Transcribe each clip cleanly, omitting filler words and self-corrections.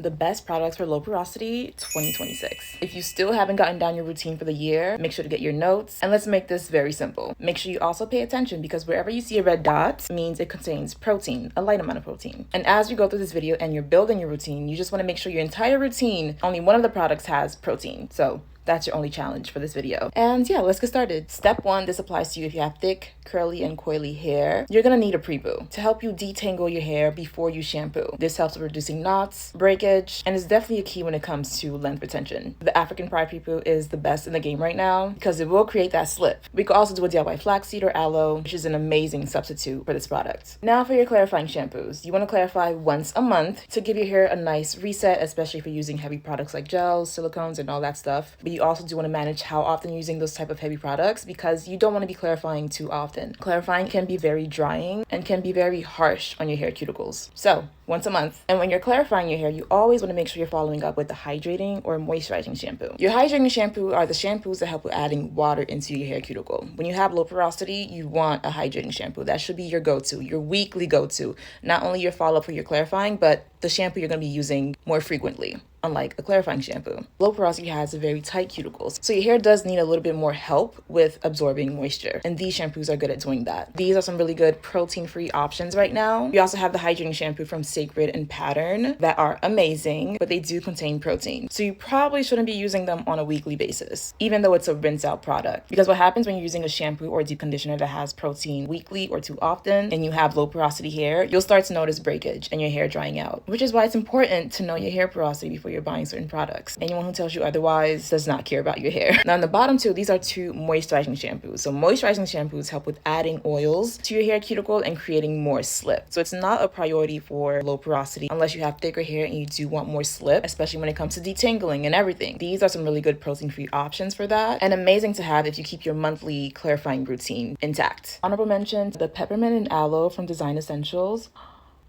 The best products for low porosity 2026. If you still haven't gotten down your routine for the year, make sure to get your notes, and let's make this very simple. Make sure you also pay attention because wherever you see a red dot means it contains protein, a light amount of protein. And as you go through this video and you're building your routine, you just want to make sure your entire routine, only one of the products has protein. So that's your only challenge for this video. And yeah, let's get started. Step 1, this applies to you if you have thick, curly, and coily hair. You're gonna need a pre-poo to help you detangle your hair before you shampoo. This helps with reducing knots, breakage, and is definitely a key when it comes to length retention. The African Pride pre-poo is the best in the game right now because it will create that slip. We could also do a DIY flaxseed or aloe, which is an amazing substitute for this product. Now for your clarifying shampoos. You wanna clarify once a month to give your hair a nice reset, especially if you're using heavy products like gels, silicones, and all that stuff. But you also do want to manage how often you're using those type of heavy products because you don't want to be clarifying too often. Clarifying can be very drying and can be very harsh on your hair cuticles. So once a month. And when you're clarifying your hair, you always want to make sure you're following up with the hydrating or moisturizing shampoo. Your hydrating shampoo are the shampoos that help with adding water into your hair cuticle. When you have low porosity, you want a hydrating shampoo. That should be your go-to, your weekly go-to. Not only your follow-up for your clarifying, but the shampoo you're going to be using more frequently, unlike a clarifying shampoo. Low porosity has very tight cuticles, so your hair does need a little bit more help with absorbing moisture, and these shampoos are good at doing that. These are some really good protein-free options right now. We also have the hydrating shampoo from Sacred and Pattern that are amazing, but they do contain protein, so you probably shouldn't be using them on a weekly basis, even though it's a rinse-out product. Because what happens when you're using a shampoo or a deep conditioner that has protein weekly or too often, and you have low porosity hair, you'll start to notice breakage and your hair drying out, which is why it's important to know your hair porosity before you're buying certain products. Anyone who tells you otherwise does not care about your hair. Now on the bottom two, these are two moisturizing shampoos. So moisturizing shampoos help with adding oils to your hair cuticle and creating more slip. So it's not a priority for low porosity unless you have thicker hair and you do want more slip, especially when it comes to detangling and everything. These are some really good protein-free options for that, and amazing to have if you keep your monthly clarifying routine intact. Honorable mention, the peppermint and aloe from Design Essentials.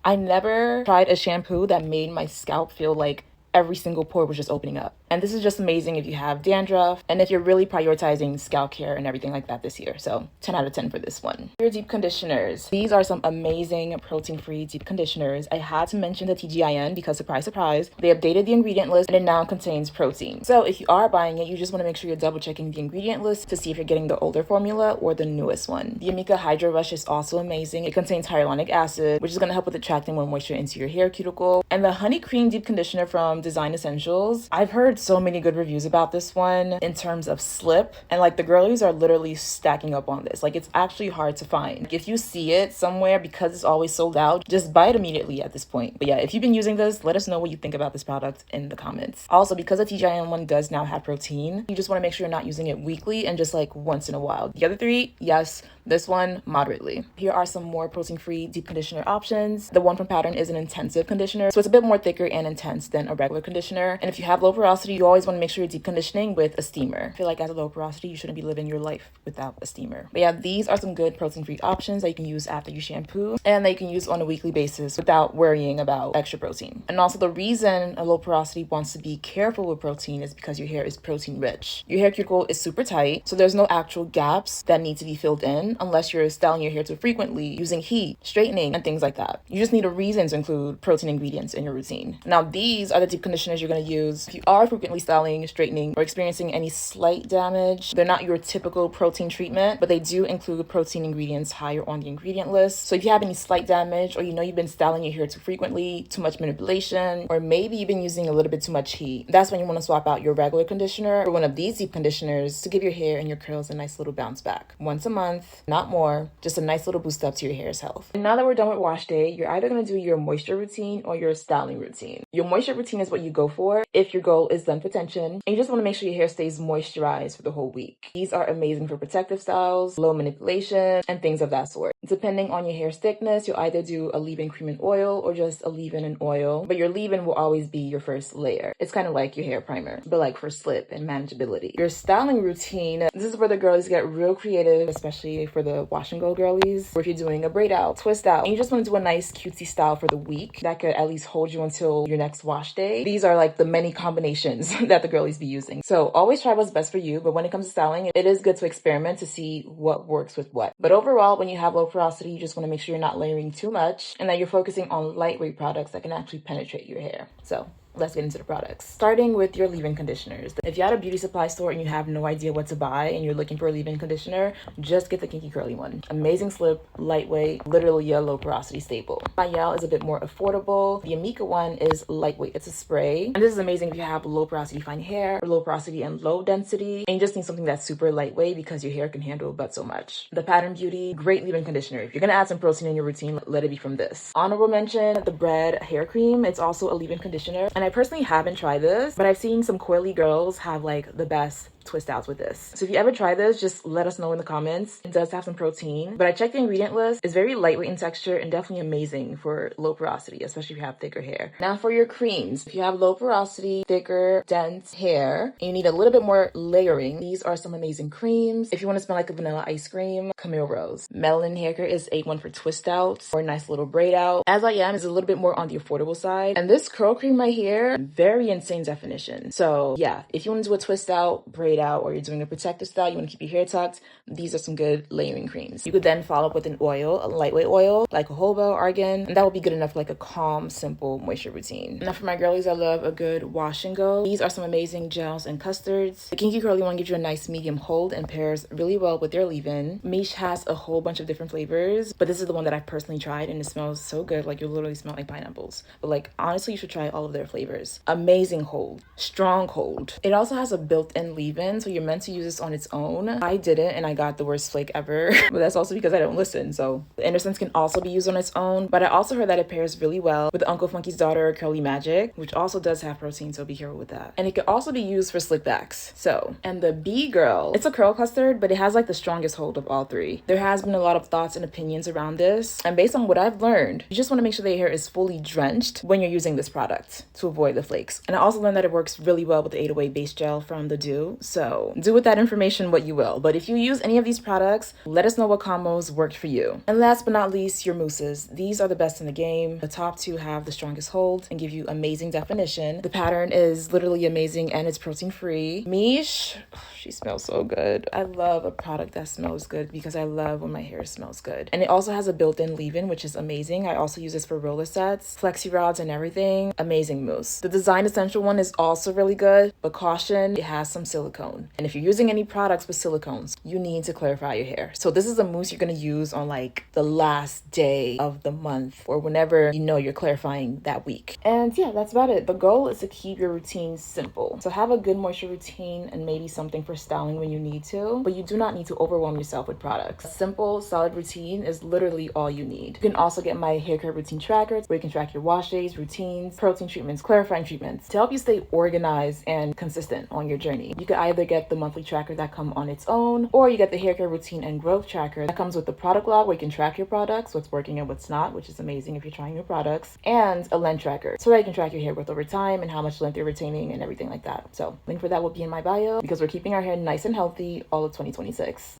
I never tried a shampoo that made my scalp feel like every single pore was just opening up. And this is just amazing if you have dandruff and if you're really prioritizing scalp care and everything like that this year. So 10 out of 10 for this one. Your deep conditioners. These are some amazing protein-free deep conditioners. I had to mention the TGIN because surprise, surprise, they updated the ingredient list and it now contains protein. So if you are buying it, you just want to make sure you're double checking the ingredient list to see if you're getting the older formula or the newest one. The Amika Hydro Rush is also amazing. It contains hyaluronic acid, which is going to help with attracting more moisture into your hair cuticle. And the Honey Cream Deep Conditioner from Design Essentials. I've heard so many good reviews about this one in terms of slip, and like the girlies are literally stacking up on this. Like it's actually hard to find. If you see it somewhere, because it's always sold out, just buy it immediately at this point. But yeah, if you've been using this, let us know what you think about this product in the comments. Also, because the TGIN one does now have protein, you just want to make sure you're not using it weekly and just like once in a while. The other three, yes. This one, moderately. Here are some more protein-free deep conditioner options. The one from Pattern is an intensive conditioner, so it's a bit more thicker and intense than a regular conditioner. And if you have low porosity, you always want to make sure you're deep conditioning with a steamer. I feel like as a low porosity, you shouldn't be living your life without a steamer. But yeah, these are some good protein-free options that you can use after you shampoo and that you can use on a weekly basis without worrying about extra protein. And also the reason a low porosity wants to be careful with protein is because your hair is protein rich. Your hair cuticle is super tight, so there's no actual gaps that need to be filled in unless you're styling your hair too frequently, using heat, straightening, and things like that. You just need a reason to include protein ingredients in your routine. Now, these are the deep conditioners you're going to use if you are frequently styling, straightening, or experiencing any slight damage. They're not your typical protein treatment, but they do include protein ingredients higher on the ingredient list. So if you have any slight damage, or you know you've been styling your hair too frequently, too much manipulation, or maybe you've been using a little bit too much heat, that's when you want to swap out your regular conditioner for one of these deep conditioners to give your hair and your curls a nice little bounce back. Once a month, not more, just a nice little boost up to your hair's health. And now that we're done with wash day, you're either going to do your moisture routine or your styling routine. Your moisture routine is what you go for if your goal is length retention, and you just want to make sure your hair stays moisturized for the whole week. These are amazing for protective styles, low manipulation, and things of that sort. Depending on your hair's thickness, you'll either do a leave-in cream and oil or just a leave-in and oil, but your leave-in will always be your first layer. It's kind of like your hair primer, but like for slip and manageability. Your styling routine, this is where the girlies get real creative, especially for the wash and go girlies, or if you're doing a braid out, twist out, and you just want to do a nice cutesy style for the week that could at least hold you until your next wash day. These are like the many combinations that the girlies be using. So always try what's best for you, but when it comes to styling, it is good to experiment to see what works with what. But overall, when you have low porosity, you just want to make sure you're not layering too much and that you're focusing on lightweight products that can actually penetrate your hair. So let's get into the products. Starting with your leave-in conditioners. If you're at a beauty supply store and you have no idea what to buy and you're looking for a leave-in conditioner, just get the Kinky Curly one. Amazing slip, lightweight, literally a low porosity staple. My Yale is a bit more affordable. The Amika one is lightweight. It's a spray. And this is amazing if you have low porosity fine hair, or low porosity and low density, and you just need something that's super lightweight because your hair can handle but so much. The Pattern Beauty, great leave-in conditioner. If you're gonna add some protein in your routine, let it be from this. Honorable mention, the Bread hair cream. It's also a leave-in conditioner. And I personally haven't tried this, but I've seen some coily girls have like the best twist outs with this. So if you ever try this, just let us know in the comments. It does have some protein, but I checked the ingredient list. It's very lightweight in texture and definitely amazing for low porosity, especially if you have thicker hair. Now for your creams, if you have low porosity, thicker, dense hair, and you need a little bit more layering, these are some amazing creams. If you want to smell like a vanilla ice cream, Camille Rose. Melanin Hair Care is a one for twist outs or a nice little braid out. As I Am is a little bit more on the affordable side. And this curl cream right here, very insane definition. So yeah, if you want to do a twist out, braid out, or you're doing a protective style, you want to keep your hair tucked, these are some good layering creams. You could then follow up with an oil, a lightweight oil like a jojoba, argan, and that will be good enough for like a calm, simple moisture routine. Now for my girlies, I love a good wash and go. These are some amazing gels and custards. The Kinky Curly one gives you a nice medium hold and pairs really well with their leave-in. Mish has a whole bunch of different flavors, but this is the one that I've personally tried and it smells so good, like you literally smell like pineapples. But like honestly, you should try all of their flavors. Amazing hold, strong hold. It also has a built-in leave-in, so you're meant to use this on its own. I didn't and I got the worst flake ever, but that's also because I don't listen. So the Inner can also be used on its own, but I also heard that it pairs really well with Uncle Funky's Daughter Curly Magic, which also does have protein, so be careful with that. And it could also be used for slick backs. So, and the B Girl, it's a curl custard, but it has like the strongest hold of all three. There has been a lot of thoughts and opinions around this, and based on what I've learned, you just want to make sure that your hair is fully drenched when you're using this product to avoid the flakes. And I also learned that it works really well with the 808 base gel from the Dew, so do with that information what you will. But if you use any of these products, let us know what combos worked for you. And last but not least, your mousses. These are the best in the game. The top two have the strongest hold and give you amazing definition. The pattern is literally amazing and it's protein free. Mish, she smells so good. I love a product that smells good because I love when my hair smells good. And it also has a built-in leave-in, which is amazing. I also use this for roller sets, flexi rods, and everything. Amazing mousse. The Design Essential one is also really good, but caution, it has some silicone. And if you're using any products with silicones, you need to clarify your hair. So this is a mousse you're gonna use on like the last day of the month or whenever you know you're clarifying that week. And yeah, that's about it. The goal is to keep your routine simple. So have a good moisture routine and maybe something for styling when you need to, but you do not need to overwhelm yourself with products. A simple, solid routine is literally all you need. You can also get my hair care routine trackers where you can track your wash days, routines, protein treatments, clarifying treatments to help you stay organized and consistent on your journey. You could either get the monthly tracker that come on its own, or you get the hair care routine and growth tracker that comes with the product log where you can track your products, what's working and what's not, which is amazing if you're trying new products, and a length tracker so that you can track your hair growth over time and how much length you're retaining and everything like that. So link for that will be in my bio because we're keeping our hair nice and healthy all of 2026.